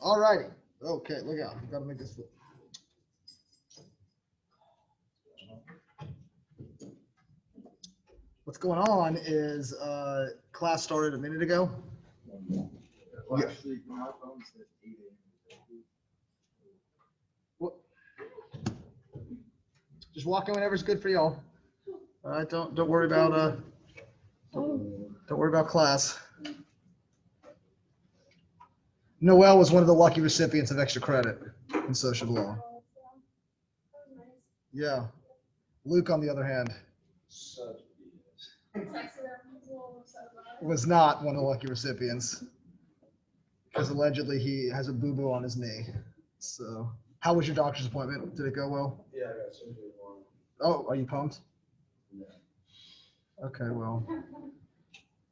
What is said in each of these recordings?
All righty. Okay, look out. I've got to make this flip. What's going on is class started a minute ago. Well, actually, my phone says 8 a.m. What? Just walk in whenever's good for y'all. All right, don't worry about don't worry about class. Noelle was one of the lucky recipients of extra credit in social law. Yeah. Luke, on the other hand, was not one of the lucky recipients because allegedly he has a boo-boo on his knee. So, how was your doctor's appointment? Did it go well? Yeah, I got surgery tomorrow. Oh, are you pumped? Yeah. Okay, well,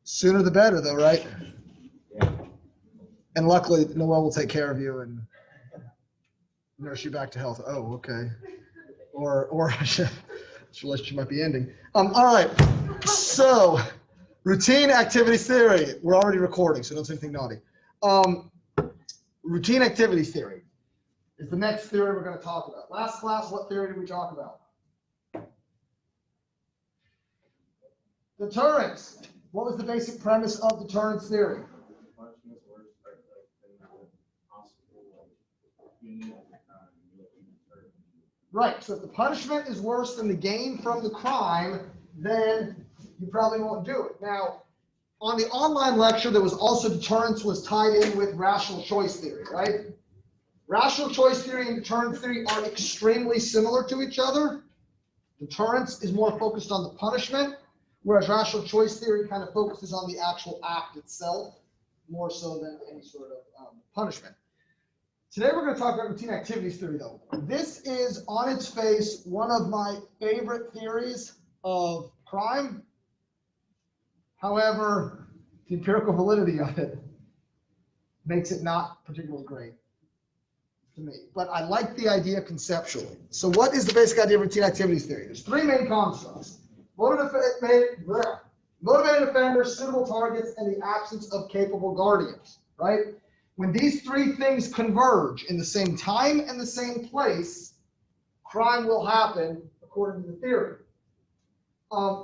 sooner the better, though, right? Yeah. And luckily, Noelle will take care of you and nurse you back to health. Oh, okay. Or she might be ending. All right. So, routine activity theory. We're already recording, so don't say anything naughty. Routine activity theory is the next theory we're going to talk about. Last class, what theory did we talk about? Deterrence. What was the basic premise of deterrence theory? Right, so if the punishment is worse than the gain from the crime, then you probably won't do it. Now, on the online lecture, there was also deterrence was tied in with rational choice theory, right? Rational choice theory and deterrence theory are extremely similar to each other. Deterrence is more focused on the punishment, whereas rational choice theory kind of focuses on the actual act itself, more so than any sort of punishment. Today we're going to talk about routine activities theory, though. This is, on its face, one of my favorite theories of crime. However, the empirical validity of it makes it not particularly great to me. But I like the idea conceptually. So what is the basic idea of routine activities theory? There's three main constructs. Motivated offenders, suitable targets, and the absence of capable guardians, right? When these three things converge in the same time and the same place, crime will happen according to the theory.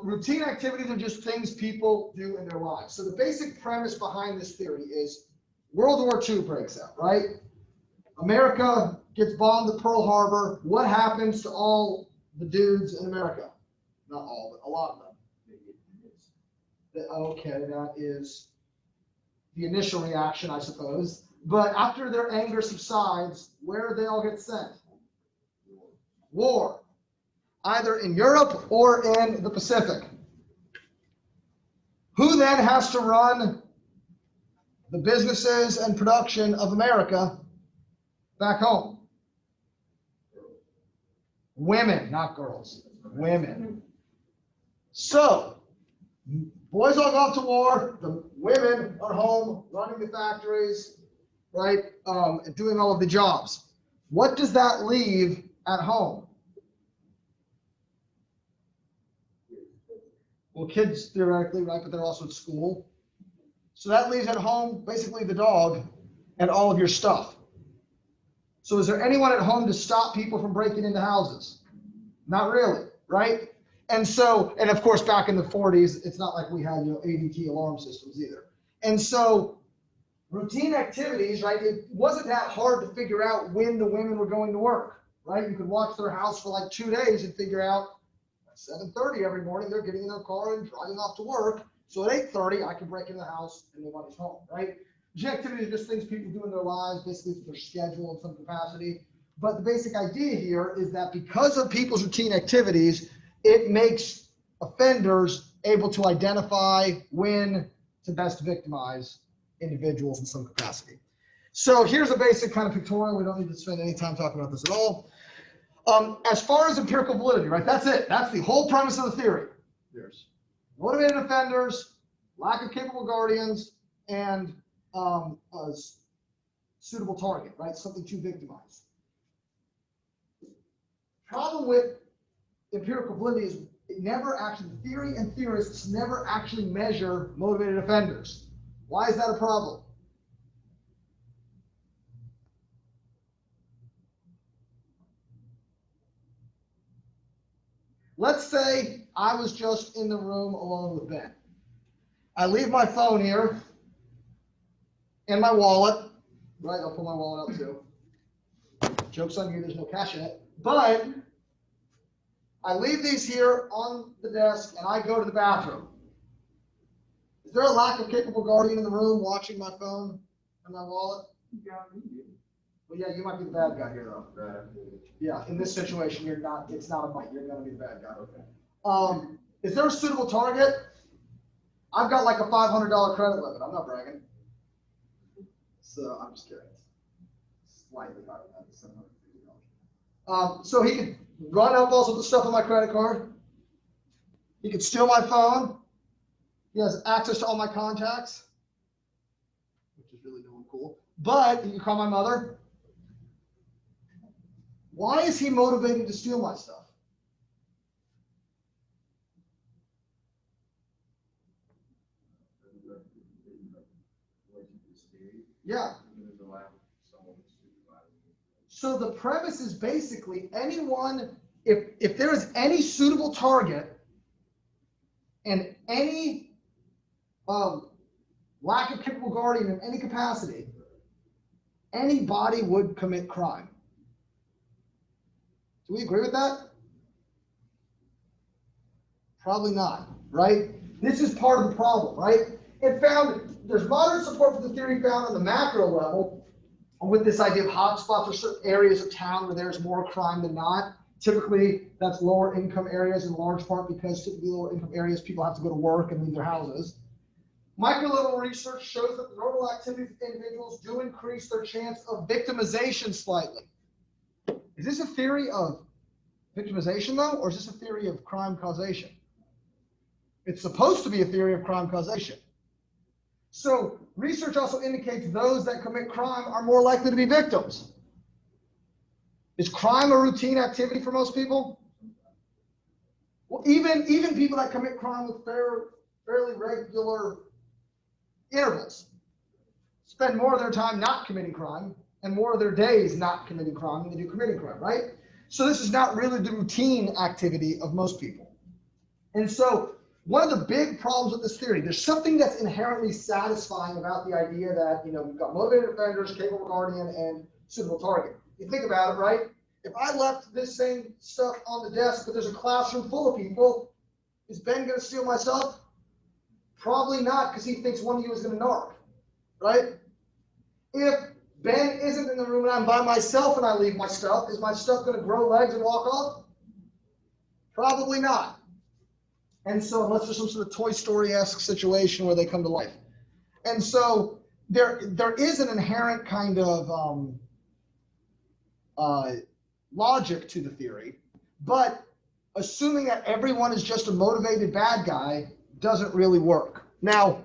Routine activities are just things people do in their lives. So the basic premise behind this theory is World War II breaks out, right? America gets bombed at Pearl Harbor. What happens to all the dudes in America? Not all, but a lot of them. Okay, that is the initial reaction, I suppose. But after their anger subsides, where do they all get sent? War. Either in Europe or in the Pacific. Who then has to run the businesses and production of America back home? Women, not girls. Women. So, boys all go off to war. The women are home running the factories, right, and doing all of the jobs. What does that leave at home? Well, kids theoretically, right, but they're also at school. So that leaves at home basically the dog and all of your stuff. So is there anyone at home to stop people from breaking into houses? Not really, right? And so, and of course, back in the 40s, it's not like we had, ADT alarm systems either. And so routine activities, right, it wasn't that hard to figure out when the women were going to work, right? You could watch their house for like 2 days and figure out at 7:30 every morning, they're getting in their car and driving off to work. So at 8:30, I can break into the house and nobody's home, right? Routine activities are just things people do in their lives, basically it's their schedule in some capacity. But the basic idea here is that because of people's routine activities, it makes offenders able to identify when to best victimize individuals in some capacity. So here's a basic kind of pictorial. We don't need to spend any time talking about this at all. As far as empirical validity, right? That's it. That's the whole premise of the theory. There's motivated offenders, lack of capable guardians, and a suitable target, right? Something to victimize. Problem with empirical validity is it never actually, theory and theorists never actually measure motivated offenders. Why is that a problem? Let's say I was just in the room alone with Ben. I leave my phone here and my wallet. Right, I'll pull my wallet out too. Joke's on you, there's no cash in it. But I leave these here on the desk and I go to the bathroom. Is there a lack of capable guardian in the room watching my phone and my wallet? Well, yeah, you might be the bad guy here though. Yeah, in this situation, you're not, it's not a fight. You're gonna be the bad guy. Okay. Is there a suitable target? I've got like a $500 credit limit. I'm not bragging. So I'm just kidding. Slightly higher than that. So he could run up also the stuff on my credit card. He could steal my phone. He has access to all my contacts, which is really doing cool. But he can call my mother. Why is he motivated to steal my stuff? Yeah. So the premise is basically anyone, if there is any suitable target and any lack of capable guardian in any capacity, anybody would commit crime. Do we agree with that? Probably not, right? This is part of the problem, right? There's moderate support for the theory found on the macro level with this idea of hotspots or certain areas of town where there's more crime than not. Typically, that's lower income areas in large part because typically lower income areas, people have to go to work and leave their houses. Micro level research shows that the normal activities of individuals do increase their chance of victimization slightly. Is this a theory of victimization though, or is this a theory of crime causation? It's supposed to be a theory of crime causation. So research also indicates those that commit crime are more likely to be victims. Is crime a routine activity for most people? Well, even people that commit crime with fairly regular intervals spend more of their time not committing crime and more of their days not committing crime than they do committing crime, right? So this is not really the routine activity of most people. And so one of the big problems with this theory, there's something that's inherently satisfying about the idea that, we've got motivated offenders, capable guardian, and suitable target. You think about it, right? If I left this same stuff on the desk, but there's a classroom full of people, is Ben going to steal my stuff? Probably not, because he thinks one of you is going to narc, right? If Ben isn't in the room and I'm by myself and I leave my stuff, is my stuff going to grow legs and walk off? Probably not. And so unless there's some sort of Toy Story-esque situation where they come to life. And so there is an inherent kind of logic to the theory, but assuming that everyone is just a motivated bad guy doesn't really work. Now,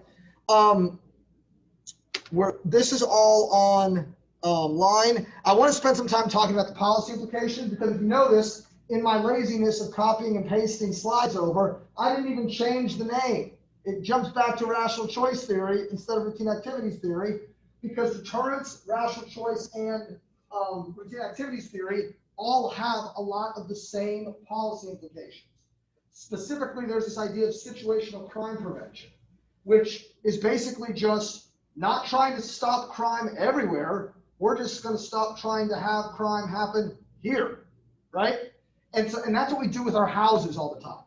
this is all on line. I want to spend some time talking about the policy implications because if you notice, in my laziness of copying and pasting slides over, I didn't even change the name. It jumps back to rational choice theory instead of routine activities theory because deterrence, rational choice, and routine activities theory all have a lot of the same policy implications. Specifically, there's this idea of situational crime prevention, which is basically just not trying to stop crime everywhere. We're just going to stop trying to have crime happen here, right? And that's what we do with our houses all the time.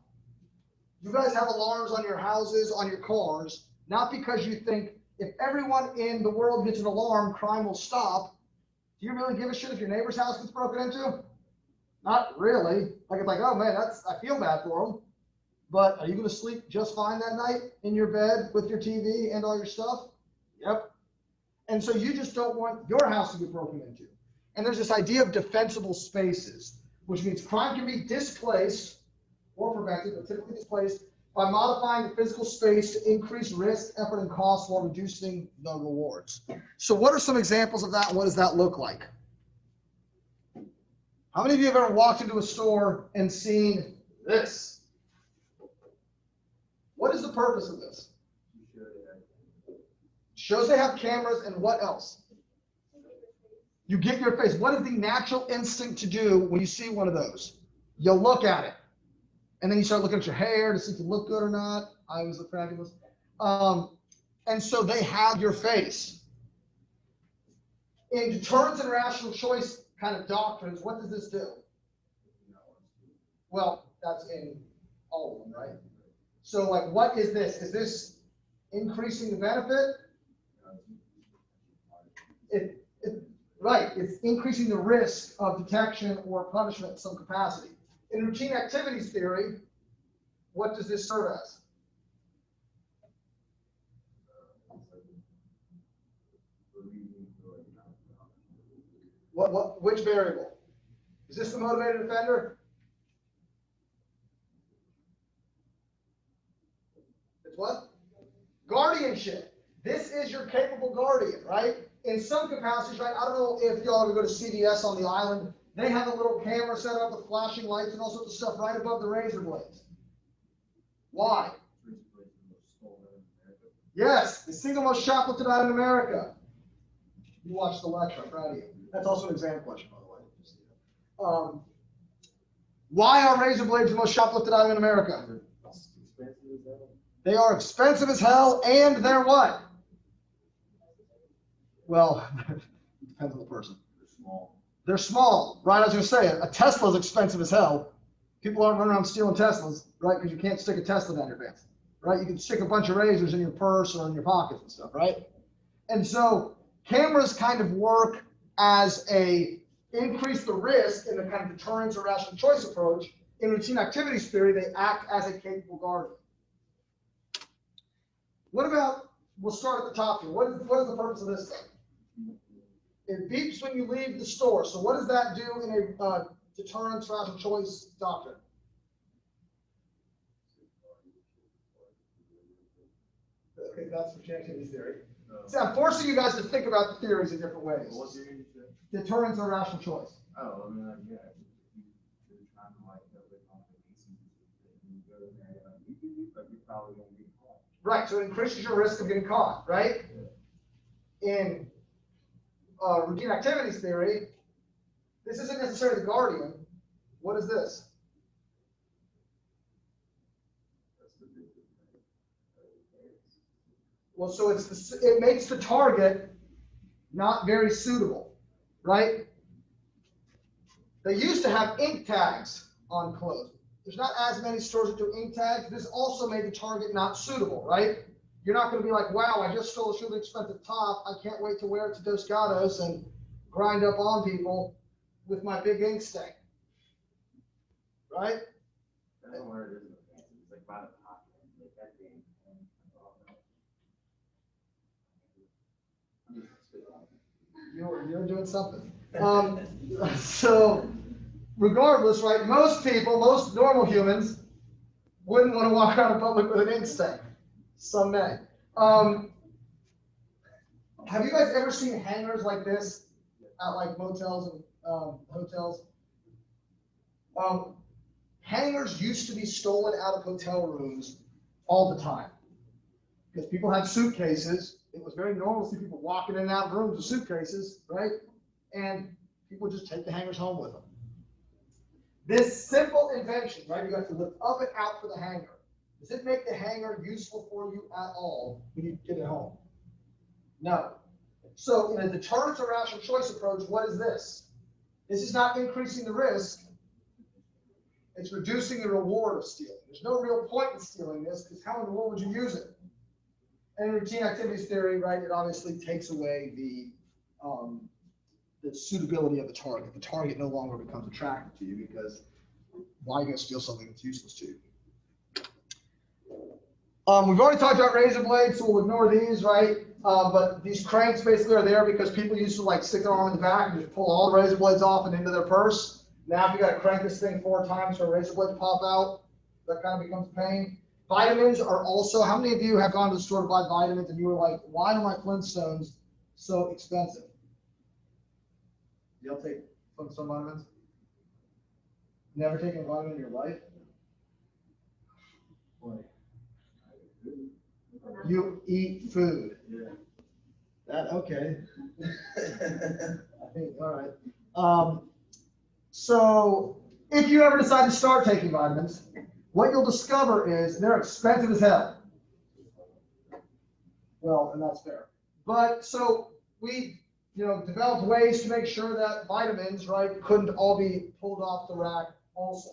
You guys have alarms on your houses, on your cars, not because you think if everyone in the world gets an alarm, crime will stop. Do you really give a shit if your neighbor's house gets broken into? Not really. Like it's like, oh man, I feel bad for them. But are you going to sleep just fine that night in your bed with your TV and all your stuff? Yep. And so you just don't want your house to get broken into. And there's this idea of defensible spaces, which means crime can be displaced or prevented, but typically displaced by modifying the physical space to increase risk, effort, and cost while reducing the rewards. So what are some examples of that? And what does that look like? How many of you have ever walked into a store and seen this? What is the purpose of this? Shows they have cameras, and what else? You get your face. What is the natural instinct to do when you see one of those? You'll look at it And then you start looking at your hair to see if you look good or not. I always look fabulous. And so they have your face. In deterrence and rational choice kind of doctrines, what does this do? Well, that's in all of them, right? So like, what is this? Is this increasing the benefit? Right, it's increasing the risk of detection or punishment in some capacity. In routine activities theory, what does this serve as? Which variable? Is this the motivated offender? It's what? Guardianship. This is your capable guardian, right? In some capacities, right? I don't know if y'all ever go to CVS on the island. They have a little camera set up with flashing lights and all sorts of stuff right above the razor blades. Why? Yes, the single most shoplifted item in America. You watched the lecture, I'm proud of you. That's also an exam question, by the way. Why are razor blades the most shoplifted item in America? They are expensive as hell, and they're what? Well, it depends on the person. They're small, right? I was going to say, a Tesla is expensive as hell. People aren't running around stealing Teslas, right? Because you can't stick a Tesla down your pants, right? You can stick a bunch of razors in your purse or in your pockets and stuff, right? And so cameras kind of work as a increase the risk in the kind of deterrence or rational choice approach. In routine activities theory, they act as a capable guardian. What about, we'll start at the top here. What is the purpose of this thing? It beeps when you leave the store. So what does that do in a deterrence rational choice doctrine? Okay, that's routine activities theory. See, I'm forcing you guys to think about the theories in different ways. Deterrence or rational choice. Oh, I mean, like, yeah. Right, so it increases your risk of getting caught, right? In routine activities theory, this isn't necessarily the guardian. What is this? Well, so it makes the target not very suitable, right? They used to have ink tags on clothes. There's not as many stores that do ink tags. This also made the target not suitable, right? You're not going to be like, wow, I just stole a really expensive top. I can't wait to wear it to Dos Gatos and grind up on people with my big ink stain, right? I don't know where it is in the pants. It's like by the pocket. Like that thing. You're doing something. So regardless, right, most normal humans wouldn't want to walk around in public with an ink stain. Some may. Have you guys ever seen hangers like this at like motels and hotels? Hangers used to be stolen out of hotel rooms all the time because people had suitcases. It was very normal to see people walking in and out of rooms with suitcases, right? And people just take the hangers home with them. This simple invention, right? You got to lift up and out for the hanger. Does it make the hanger useful for you at all when you get it home? No. So in a deterrence or rational choice approach, what is this? This is not increasing the risk. It's reducing the reward of stealing. There's no real point in stealing this because how in the world would you use it? And in routine activities theory, right, it obviously takes away the suitability of the target. The target no longer becomes attractive to you because why are you going to steal something that's useless to you? We've already talked about razor blades, so we'll ignore these, right? But these cranks basically are there because people used to like stick their arm in the back and just pull all the razor blades off and into their purse. Now if you got to crank this thing 4 times for a razor blade to pop out, that kind of becomes a pain. Vitamins are also, how many of you have gone to the store to buy vitamins and you were like, why are my Flintstones so expensive? Y'all take Flintstone vitamins? Never taken a vitamin in your life? Boy. You eat food. Yeah. That, okay. I think, all right. So if you ever decide to start taking vitamins, what you'll discover is they're expensive as hell. Well, and that's fair. But so we, developed ways to make sure that vitamins, right, couldn't all be pulled off the rack also.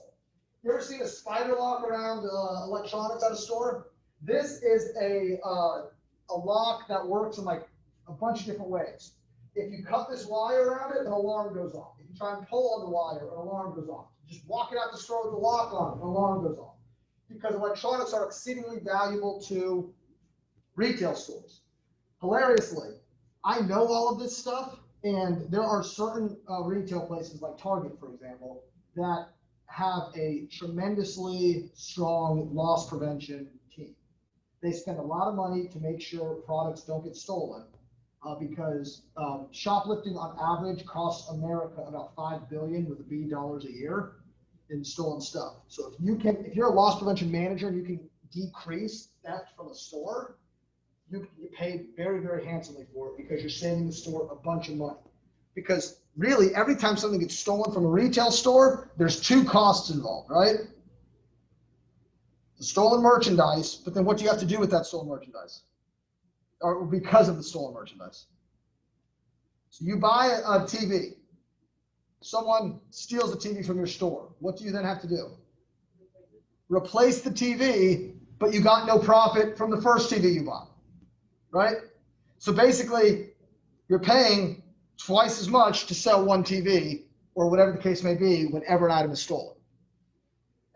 You ever seen a spider lock around electronics at a store? This is a lock that works in like a bunch of different ways. If you cut this wire around it, an alarm goes off. If you try and pull on the wire, an alarm goes off. Just walking out the store with the lock on, an alarm goes off. Because electronics are exceedingly valuable to retail stores. Hilariously, I know all of this stuff, and there are certain retail places like Target, for example, that have a tremendously strong loss prevention team. They spend a lot of money to make sure products don't get stolen. Because shoplifting on average costs America about $5 billion with a B dollars a year in stolen stuff. So if you're a loss prevention manager and you can decrease theft from a store, you pay very, very handsomely for it because you're saving the store a bunch of money. Because really, every time something gets stolen from a retail store, there's two costs involved, right? The stolen merchandise, but then what do you have to do with that stolen merchandise? Or because of the stolen merchandise. So you buy a TV. Someone steals the TV from your store. What do you then have to do? Replace the TV, but you got no profit from the first TV you bought, right? So basically, you're paying twice as much to sell one TV or whatever the case may be whenever an item is stolen.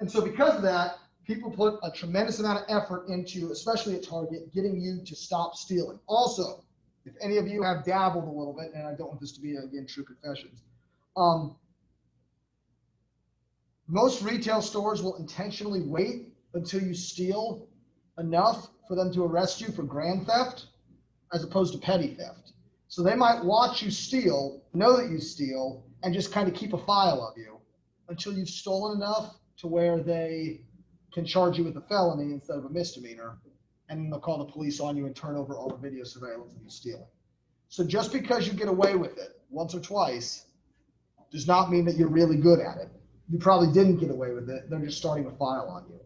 And so because of that, people put a tremendous amount of effort into, especially at Target, getting you to stop stealing. Also, if any of you have dabbled a little bit, and I don't want this to be, again, true confessions, most retail stores will intentionally wait until you steal enough for them to arrest you for grand theft as opposed to petty theft. So they might watch you steal, know that you steal, and just kind of keep a file of you until you've stolen enough to where they can charge you with a felony instead of a misdemeanor, and then they'll call the police on you and turn over all the video surveillance of you stealing. So just because you get away with it once or twice does not mean that you're really good at it. You probably didn't get away with it. They're just starting a file on you.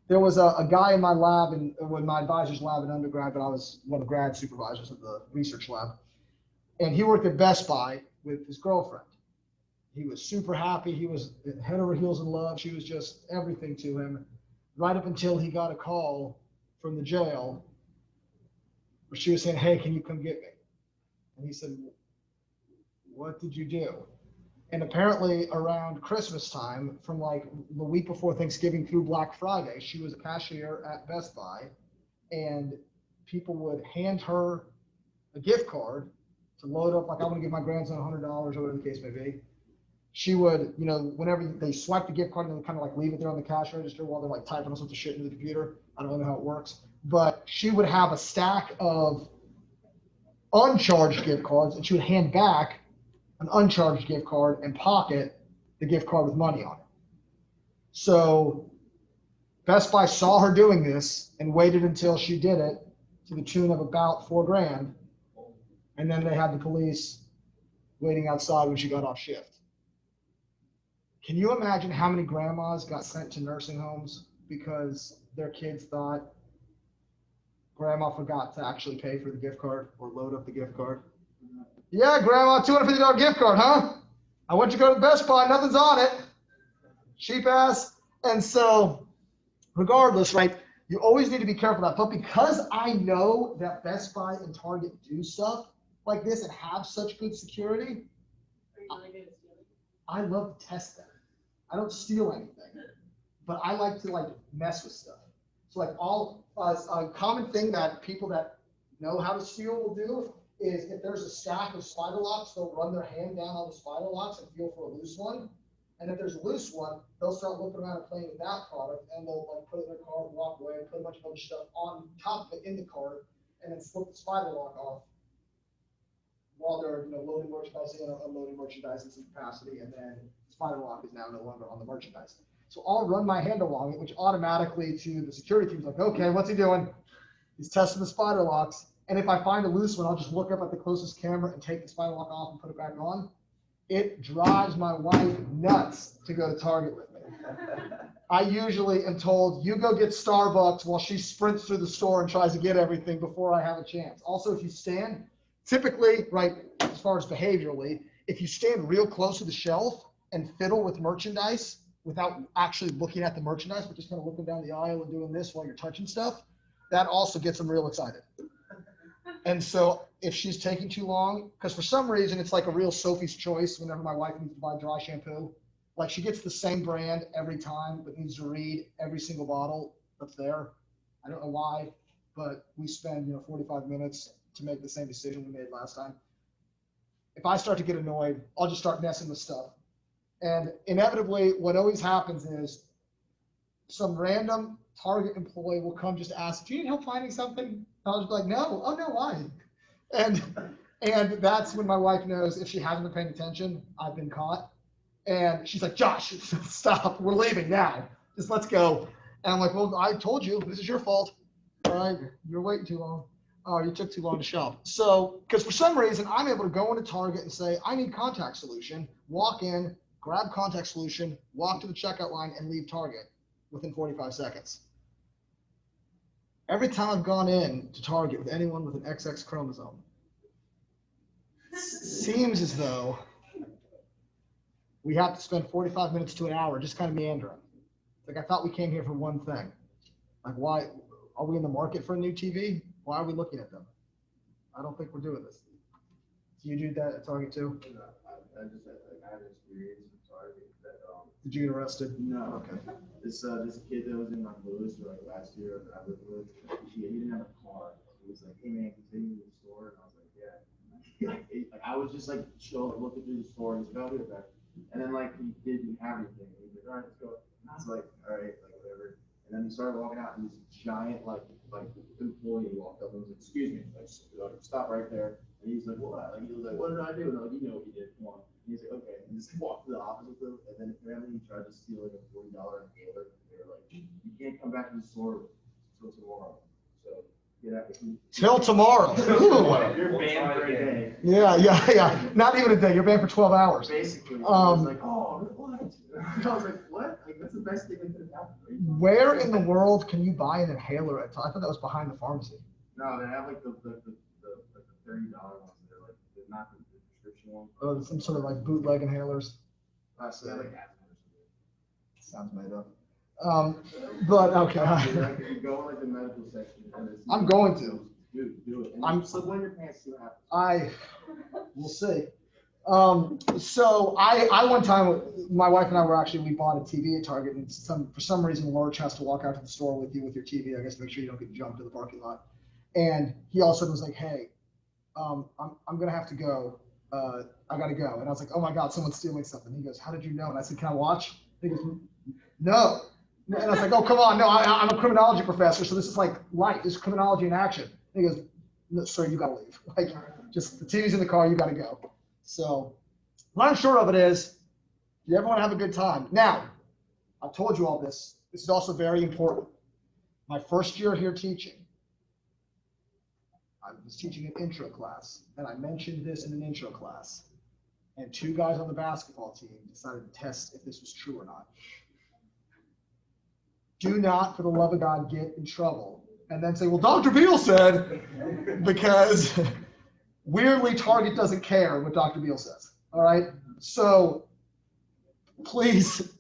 There was a guy in my lab, in my advisor's lab in undergrad, but I was one of the grad supervisors of the research lab, and he worked at Best Buy with his girlfriend. He was super happy. He was head over heels in love. She was just everything to him. Right up until he got a call from the jail where she was saying, "Hey, can you come get me?" And he said, "What did you do?" And apparently around Christmas time, from like the week before Thanksgiving through Black Friday, she was a cashier at Best Buy, and people would hand her a gift card to load up, like, I want to give my grandson $100 or whatever the case may be. She would, whenever they swipe the gift card and they kind of like leave it there on the cash register while they're like typing all sorts of shit into the computer. I don't really know how it works, but she would have a stack of uncharged gift cards, and she would hand back an uncharged gift card and pocket the gift card with money on it. So Best Buy saw her doing this and waited until she did it to the tune of about $4,000. And then they had the police waiting outside when she got off shift. Can you imagine how many grandmas got sent to nursing homes because their kids thought grandma forgot to actually pay for the gift card or load up the gift card? Yeah, grandma, $250 gift card, huh? I went to go to Best Buy, nothing's on it. Cheap ass. And so regardless, right, you always need to be careful of that. But because I know that Best Buy and Target do stuff like this and have such good security, I love to test them. I don't steal anything, but I like to like mess with stuff. So like a common thing that people that know how to steal will do is if there's a stack of spider locks, they'll run their hand down on the spider locks and feel for a loose one. And if there's a loose one, they'll start looking around and playing with that product, and they'll like put it in their car and walk away and put a bunch of other stuff on top of it in the cart, and then flip the spider lock off while they're loading merchandise in or unloading merchandise in some capacity, and then the spider lock is now no longer on the merchandise. So I'll run my hand along it, which automatically to the security team's like, okay, what's he doing? He's testing the spider locks. And if I find a loose one, I'll just look up at the closest camera and take the spider lock off and put it back on. It drives my wife nuts to go to Target with me. I usually am told, you go get Starbucks while she sprints through the store and tries to get everything before I have a chance. Also, if you stand, typically, right, as far as behaviorally, if you stand real close to the shelf and fiddle with merchandise without actually looking at the merchandise, but just kind of looking down the aisle and doing this while you're touching stuff, that also gets them real excited. And so if she's taking too long, because for some reason it's like a real Sophie's choice whenever my wife needs to buy dry shampoo. Like she gets the same brand every time, but needs to read every single bottle that's there. I don't know why, but we spend 45 minutes to make the same decision we made last time. If I start to get annoyed, I'll just start messing with stuff. And inevitably, what always happens is some random Target employee will come just ask, do you need help finding something? I'll just be like, no. Oh, no, why? And that's when my wife knows if she hasn't been paying attention, I've been caught. And she's like, Josh, stop. We're leaving now. Just let's go. And I'm like, well, I told you, this is your fault. All right, you're waiting too long. Oh, you took too long to shop. So, because for some reason, I'm able to go into Target and say, I need contact solution, walk in, grab contact solution, walk to the checkout line, and leave Target within 45 seconds. Every time I've gone in to Target with anyone with an XX chromosome, seems as though we have to spend 45 minutes to an hour just kind of meandering. Like, I thought we came here for one thing. Like, why are we in the market for a new TV? Why are we looking at them? I don't think we're doing this. Do you do that at Target too? I just had an experience with Target that Did you get arrested? No. Okay. This kid that was in my Lewis for like last year that I lived with, he didn't have a car. He was like, hey man, can you take me to the store? And I was like, yeah. Like I was just like chill, looking through the store, and he's about here back. And then like he didn't have anything. And he was like, all right, let's go. And I was like, all right, like whatever. And then he started walking out, and this giant like employee walked up and was like, excuse me, like stop right there. And he's like, what? Like he was like, what did I do? And I'm like, you know what he did. Come on. And he's like, okay. And just walked to the office with him. And then apparently he tried to steal like a $40 inhaler. They were like, you can't come back to the store until tomorrow. So get out. Till tomorrow. You're banned for a day. Yeah. Not even a day. You're banned for 12 hours. Basically. I was like, oh, what? I was like, what? Like that's the best thing that could have happened. Where in the world can you buy an inhaler at? I thought that was behind the pharmacy. No, they have like the $30 ones. They're like they're not the prescription ones. Oh, some sort of like bootleg inhalers. So like Sounds made up. But okay. like if you go in like the medical section, and it's, I'm going to. Dude, do it. And I'm slip one in your pants, see what happens. We'll see. So I one time, my wife and I we bought a TV at Target, and for some reason, Lurch has to walk out to the store with you with your TV, I guess, to make sure you don't get jumped in the parking lot. And he all of a sudden was like, hey, I'm going to have to go. I got to go. And I was like, oh my God, someone's stealing something. He goes, how did you know? And I said, can I watch? He goes, no. And I was like, oh, come on. No, I'm a criminology professor. So this is like light. This is criminology in action. And he goes, no, sir, you got to leave. Like, just the TV's in the car. You got to go. So long and short of it is, you ever want to have a good time? Now, I've told you all this. This is also very important. My first year here teaching, I was teaching an intro class, and I mentioned this in an intro class. And two guys on the basketball team decided to test if this was true or not. Do not, for the love of God, get in trouble and then say, well, Dr. Behl said, because weirdly, Target doesn't care what Dr. Behl says. All right. So please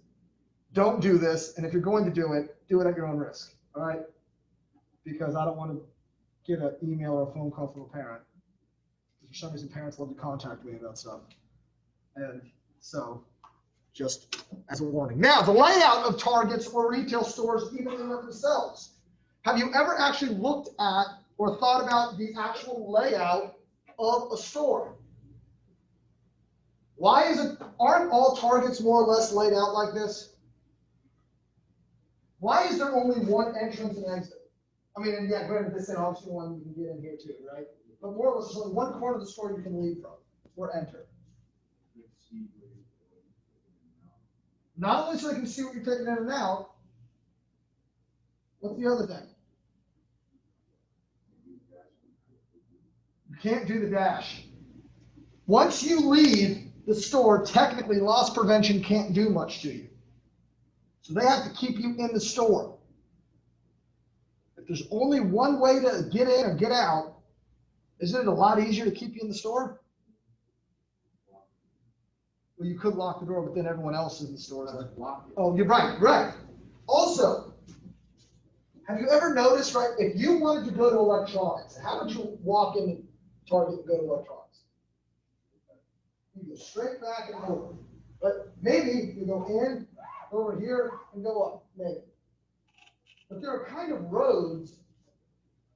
don't do this. And if you're going to do it at your own risk. All right. Because I don't want to get an email or a phone call from a parent. For some reason, parents love to contact me about stuff. And so just as a warning. Now, the layout of Targets or retail stores, even in of themselves. Have you ever actually looked at or thought about the actual layout of a store? Aren't all Targets more or less laid out like this? Why is there only one entrance and exit? I mean, and yeah, granted, this is obviously one you can get in here too, right? But more or less, there's only one corner of the store you can leave from or enter. Not only so they can see what you're taking in and out, what's the other thing? You can't do the dash. Once you leave the store, technically loss prevention can't do much to you. So they have to keep you in the store. If there's only one way to get in or get out, isn't it a lot easier to keep you in the store? Well, you could lock the door, but then everyone else in the store is like, oh, you're right, right. Also, have you ever noticed, right, if you wanted to go to electronics, how would you walk into Target and go to electronics? You go straight back and over. But maybe you go in, go over here, and go up, maybe. But there are kind of roads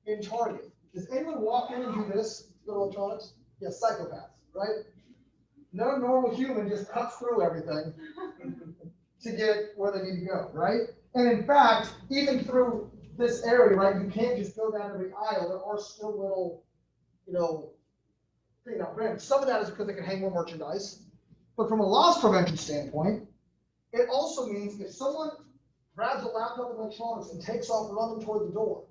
in Target. Does anyone walk in and do this, go to electronics? Yes, psychopaths, right? No normal human just cuts through everything to get where they need to go, right? And in fact, even through this area, right, you can't just go down every aisle. There are still little, granted, some of that is because they can hang more merchandise. But from a loss prevention standpoint, it also means if someone grabs a laptop and electronics and takes off running toward the door,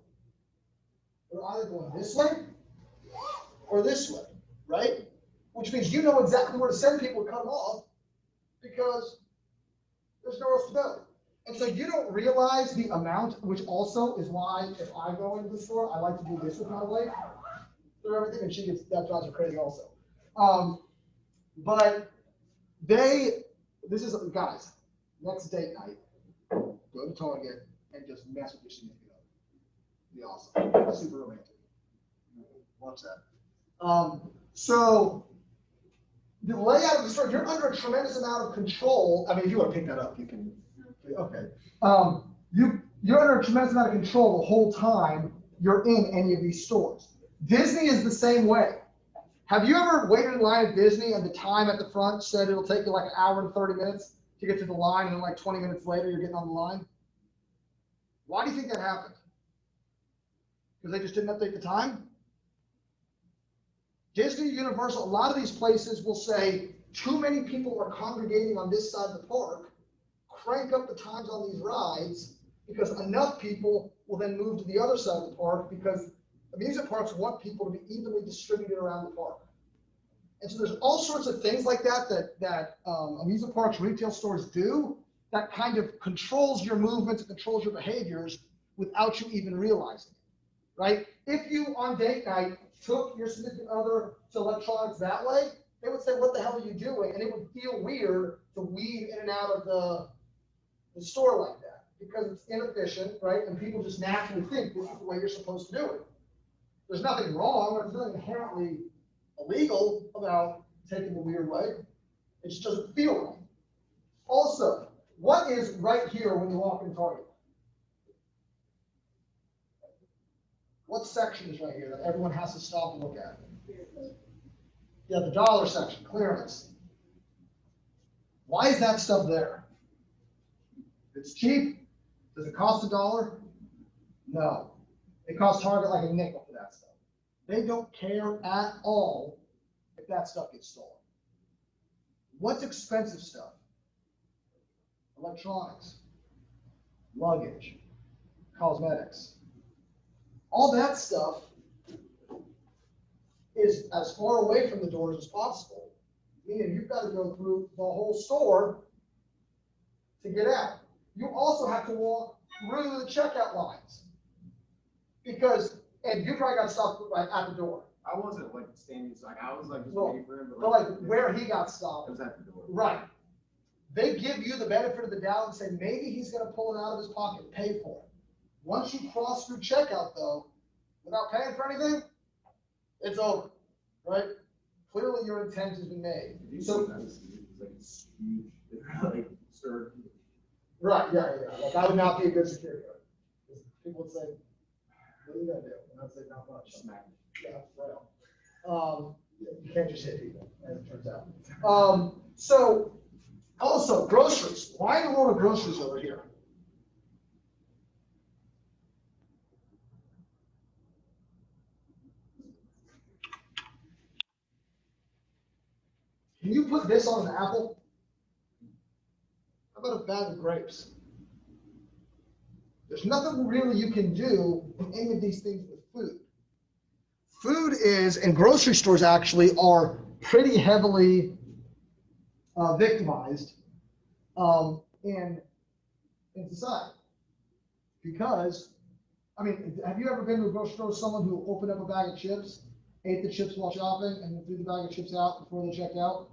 they're either going this way or this way, right? Which means you know exactly where to send people to cut them off because there's nowhere else to go. And so you don't realize the amount, which also is why if I go into the store, I like to do this with my wife through everything, and that drives her crazy also. But this is, guys, next date night, go to Target and just mess with your significant other. Be awesome. Super romantic. Watch that. So the layout of the store, you're under a tremendous amount of control. I mean, if you want to pick that up, you can. Okay. You're under a tremendous amount of control the whole time you're in any of these stores. Disney is the same way. Have you ever waited in line at Disney and the time at the front said it'll take you like an hour and 30 minutes to get to the line, and then like 20 minutes later you're getting on the line? Why do you think that happened? Because they just didn't update the time? Disney, Universal, a lot of these places will say too many people are congregating on this side of the park, crank up the times on these rides, because enough people will then move to the other side of the park, because amusement parks want people to be evenly distributed around the park. And so there's all sorts of things like that amusement parks, retail stores do that kind of controls your movements and controls your behaviors without you even realizing it, right? If you on date night took your significant other to electronics that way, they would say, what the hell are you doing? And it would feel weird to weave in and out of the store like that because it's inefficient, right? And people just naturally think this is the way you're supposed to do it. There's nothing wrong, there's nothing inherently illegal about taking the weird way. It just doesn't feel right. Also, what is right here when you walk in Target? What section is right here that everyone has to stop and look at? Yeah, the dollar section, clearance. Why is that stuff there? It's cheap. Does it cost $1? No. It costs Target like a nickel for that stuff. They don't care at all if that stuff gets stolen. What's expensive stuff? Electronics, luggage, cosmetics. All that stuff is as far away from the doors as possible, meaning you've got to go through the whole store to get out. You also have to walk through the checkout lines and you probably got stopped right at the door. I wasn't like standing, so I was like just waiting for him. But like where he got stopped. It was at the door. Right. They give you the benefit of the doubt and say maybe he's going to pull it out of his pocket and pay for it. Once you cross through checkout, though, without paying for anything, it's over, right? Clearly, your intent has been made. So, it's like it's huge. Like, sir. Right, yeah. Like, I would not be a good security guard. People would say, what are you going to do? And I'd say, not much. Smack. Yeah, right. You can't just hit people, as it turns out. So, also, groceries. Why in the world are groceries over here? Can you put this on an apple? How about a bag of grapes? There's nothing really you can do in any of these things with food. Food is, and grocery stores actually are pretty heavily victimized. And in society. Because, I mean, have you ever been to a grocery store with someone who opened up a bag of chips, ate the chips while shopping, and then threw the bag of chips out before they checked out?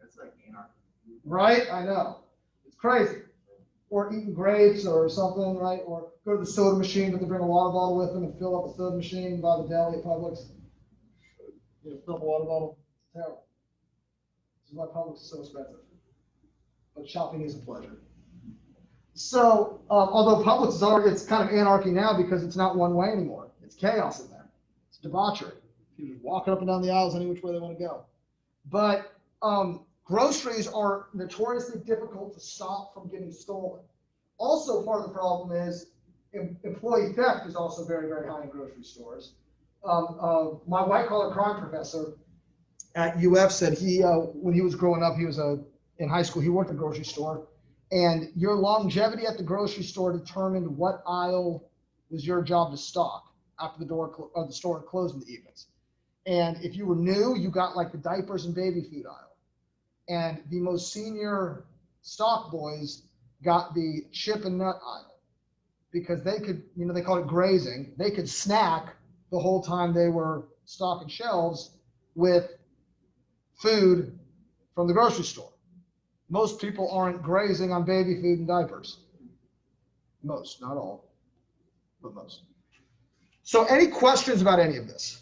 That's like anarchy. Right? I know. It's crazy. Or eating grapes or something, right? Or go to the soda machine, but they bring a water bottle with them and fill up the soda machine by the deli at Publix. You know, fill up a water bottle. It's terrible. This is why Publix is so expensive. But shopping is a pleasure. So, although Publix is already, it's kind of anarchy now because it's not one way anymore. It's chaos in there. It's debauchery. People just walking up and down the aisles any which way they want to go. But groceries are notoriously difficult to stop from getting stolen. Also, part of the problem is employee theft is also very, very high in grocery stores. My white-collar crime professor at UF said when he was growing up, he was in high school, he worked at a grocery store, and your longevity at the grocery store determined what aisle was your job to stock after the store closed in the evenings. And if you were new, you got like the diapers and baby food aisle. And the most senior stock boys got the chip and nut aisle because they could, they call it grazing. They could snack the whole time they were stocking shelves with food from the grocery store. Most people aren't grazing on baby food and diapers. Most, not all, but most. So any questions about any of this?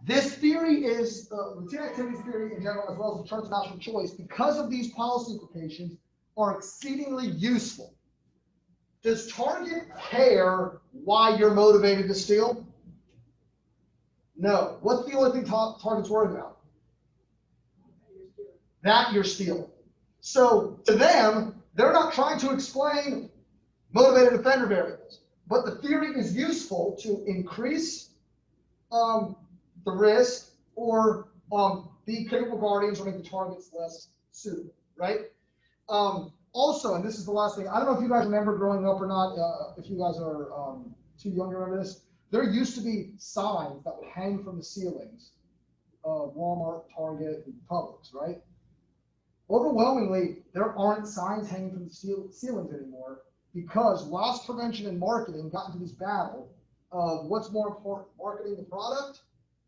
This theory is routine activities theory in general, as well as the terms of national choice, because of these policy implications, are exceedingly useful. Does Target care why you're motivated to steal? No. What's the only thing Target's worried about? That you're stealing. So to them, they're not trying to explain motivated offender variables, but the theory is useful to increase the risk or be capable guardians or make the targets less suitable, right? Also, and this is the last thing, I don't know if you guys remember growing up or not, if you guys are too young to remember this, there used to be signs that would hang from the ceilings of Walmart, Target, and Publix, right? Overwhelmingly, there aren't signs hanging from the ceilings anymore because loss prevention and marketing got into this battle of what's more important, marketing the product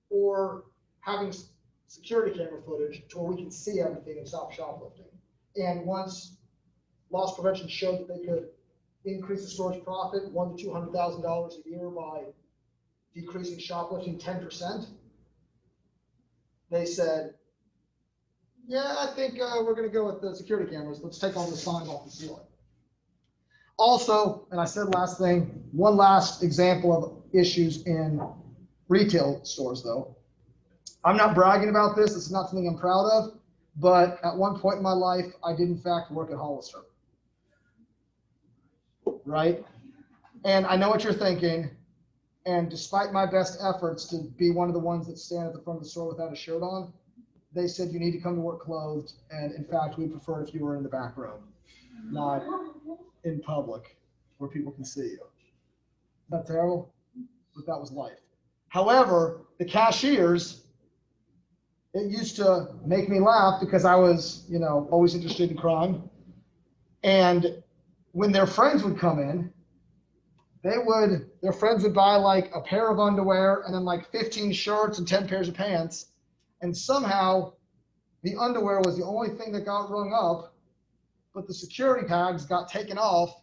or having security camera footage to where we can see everything and stop shoplifting. And once loss prevention showed that they could increase the store's profit $100,000 to $200,000 a year by decreasing shoplifting 10%, they said, yeah, I think we're going to go with the security cameras. Let's take all the signs off the ceiling. Also, and I said last thing, one last example of issues in retail stores, though. I'm not bragging about this. This is not something I'm proud of. But at one point in my life, I did, in fact, work at Hollister. Right? And I know what you're thinking. And despite my best efforts to be one of the ones that stand at the front of the store without a shirt on, they said you need to come to work clothed. And in fact, we prefer if you were in the back room, not in public where people can see you. Is that terrible? But that was life. However, the cashiers, it used to make me laugh because I was, always interested in crime. And when their friends would come in, their friends would buy like a pair of underwear and then like 15 shirts and 10 pairs of pants. And somehow the underwear was the only thing that got rung up, but the security tags got taken off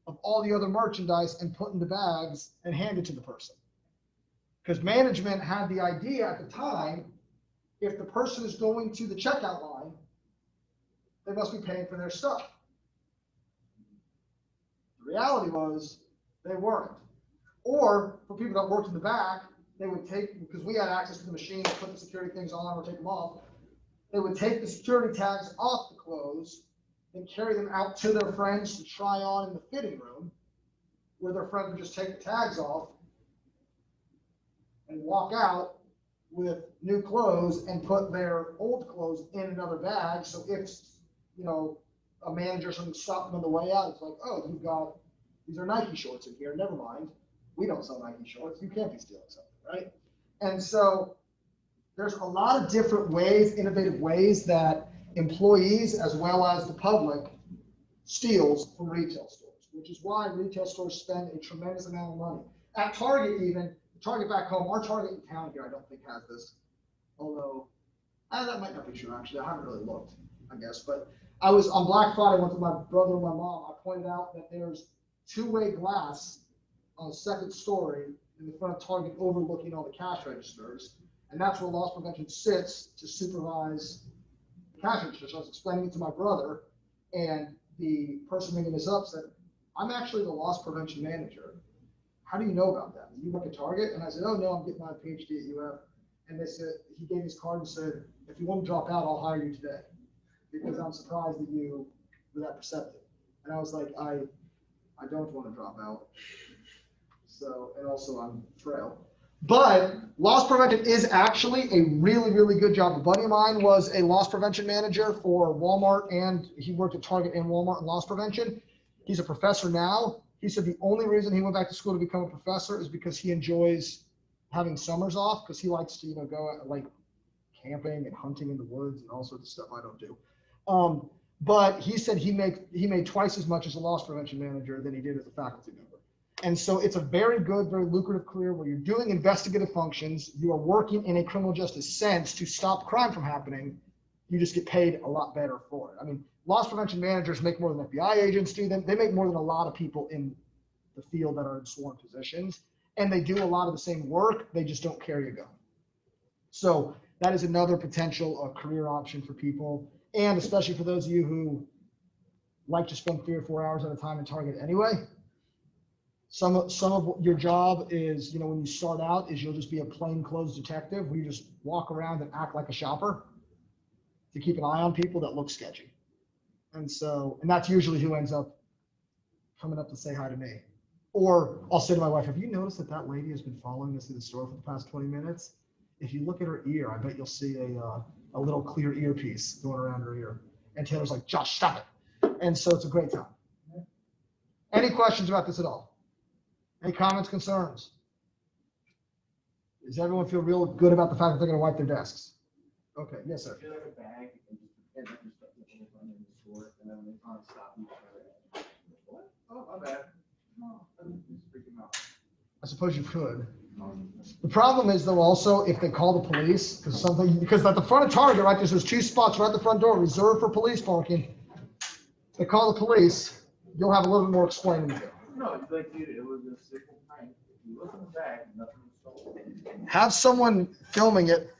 of all the other merchandise and put into bags and handed to the person. Because management had the idea at the time, if the person is going to the checkout line, they must be paying for their stuff. The reality was they weren't. Or for people that worked in the back, they would take, because we had access to the machine to put the security things on or take them off, they would take the security tags off the clothes and carry them out to their friends to try on in the fitting room, where their friend would just take the tags off and walk out with new clothes and put their old clothes in another bag. So if, a manager or something stopped them on the way out, it's like, oh, these are Nike shorts in here. Never mind. We don't sell Nike shorts. You can't be stealing something, right? And so there's a lot of different ways, innovative ways that employees as well as the public steals from retail stores, which is why retail stores spend a tremendous amount of money. At Target even, Target back home, our Target in town here, I don't think has this, although that might not be true actually. I haven't really looked, I guess, but I was on Black Friday, went to my brother and my mom. I pointed out that there's two-way glass on the second story in the front of Target overlooking all the cash registers. And that's where loss prevention sits to supervise the cash registers. So I was explaining it to my brother, and the person ringing this up said, I'm actually the loss prevention manager. How do you know about that? Do you work at Target? And I said, oh no, I'm getting my PhD at UF. And they said, he gave me his card and said, if you want to drop out, I'll hire you today, because I'm surprised that you were that perceptive. And I was like, I don't want to drop out. So, and also I'm frail. But loss prevention is actually a really, really good job. A buddy of mine was a loss prevention manager for Walmart, and he worked at Target and Walmart in loss prevention. He's a professor now. He said the only reason he went back to school to become a professor is because he enjoys having summers off, because he likes to, go like camping and hunting in the woods and all sorts of stuff I don't do. But he said he made twice as much as a loss prevention manager than he did as a faculty member. And so it's a very good, very lucrative career where you're doing investigative functions. You are working in a criminal justice sense to stop crime from happening. You just get paid a lot better for it. I mean, loss prevention managers make more than FBI agents do. They make more than a lot of people in the field that are in sworn positions. And they do a lot of the same work. They just don't carry a gun. So that is another potential career option for people. And especially for those of you who like to spend 3 or 4 hours at a time in Target anyway. Some of your job is, when you start out, is you'll just be a plainclothes detective where you just walk around and act like a shopper to keep an eye on people that look sketchy. And that's usually who ends up coming up to say hi to me. Or I'll say to my wife, have you noticed that lady has been following us to the store for the past 20 minutes? If you look at her ear, I bet you'll see a little clear earpiece going around her ear. And Taylor's like, Josh, stop it. And so it's a great time. Any questions about this at all? Any comments, concerns? Does everyone feel real good about the fact that they're going to wipe their desks? Okay, yes, sir. I feel like a bag and just pretend like you're stuck in the store, and then when they finally stop you, what? Oh, my bad. No, I'm just freaking out. I suppose you could. The problem is, though, also if they call the police, because at the front of Target, right, there's those 2 spots right at the front door reserved for police parking. If they call the police, you'll have a little bit more explaining to do. No, it's like, dude, it was a simple prank. If you look in the bag, nothing was stolen. Have someone filming it